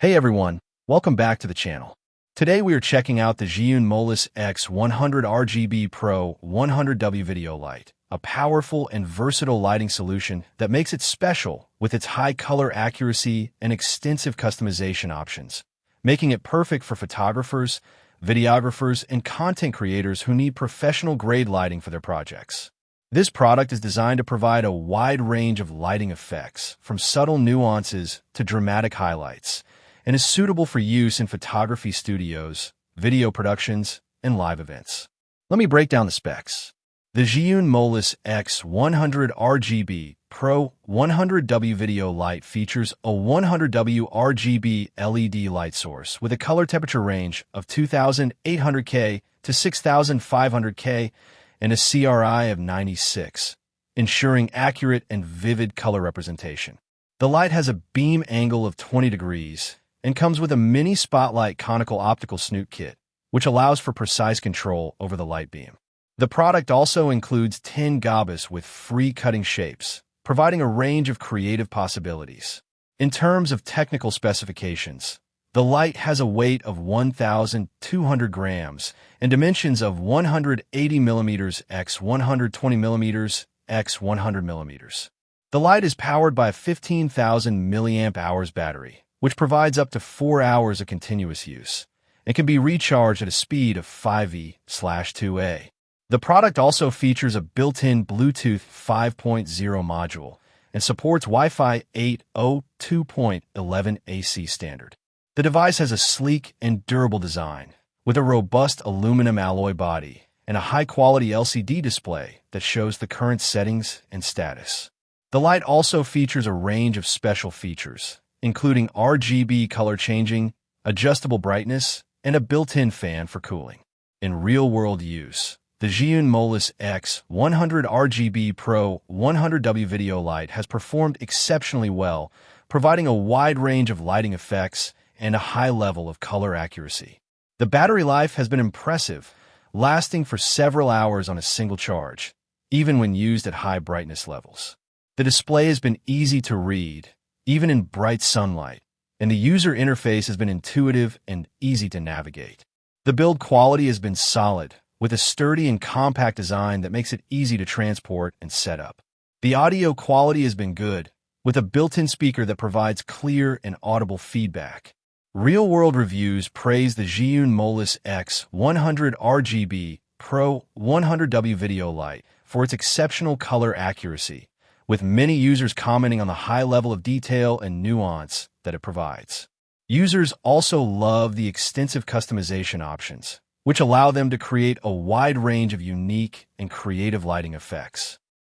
Hey everyone, welcome back to the channel. Today we are checking out the Zhiyun Molis X100 RGB Pro 100W Video Light, a powerful and versatile lighting solution that makes it special with its high color accuracy and extensive customization options, making it perfect for photographers, videographers, and content creators who need professional-grade lighting for their projects. This product is designed to provide a wide range of lighting effects, from subtle nuances to dramatic highlights, and is suitable for use in photography studios, video productions, and live events. Let me break down the specs. The Zhiyun Molis X100 RGB Pro 100W Video Light features a 100W RGB LED light source with a color temperature range of 2800K to 6500K and a CRI of 96, ensuring accurate and vivid color representation. The light has a beam angle of 20 degrees and comes with a mini spotlight conical optical snoot kit, which allows for precise control over the light beam. The product also includes 10 gobas with free cutting shapes, providing a range of creative possibilities. In terms of technical specifications, the light has a weight of 1,200 grams and dimensions of 180 mm x 120 mm x 100 mm. The light is powered by a 15,000 mAh battery, which provides up to 4 hours of continuous use and can be recharged at a speed of 5e/2a. The product also features a built-in Bluetooth 5.0 module and supports Wi-Fi 8.0 2.11 AC standard. The device has a sleek and durable design, with a robust aluminum alloy body and a high-quality LCD display that shows the current settings and status. The light also features a range of special features, including RGB color changing, adjustable brightness, and a built-in fan for cooling. In real-world use, the Zhiyun Molis X100 RGB Pro 100W Video Light has performed exceptionally well, providing a wide range of lighting effects and a high level of color accuracy. The battery life has been impressive, lasting for several hours on a single charge, even when used at high brightness levels. The display has been easy to read, even in bright sunlight, and the user interface has been intuitive and easy to navigate. The build quality has been solid, with a sturdy and compact design that makes it easy to transport and set up. The audio quality has been good, with a built-in speaker that provides clear and audible feedback. Real-world reviews praise the Zhiyun Molis X100 RGB Pro 100W Video Light for its exceptional color accuracy, with many users commenting on the high level of detail and nuance that it provides. Users also love the extensive customization options, which allow them to create a wide range of unique and creative lighting effects.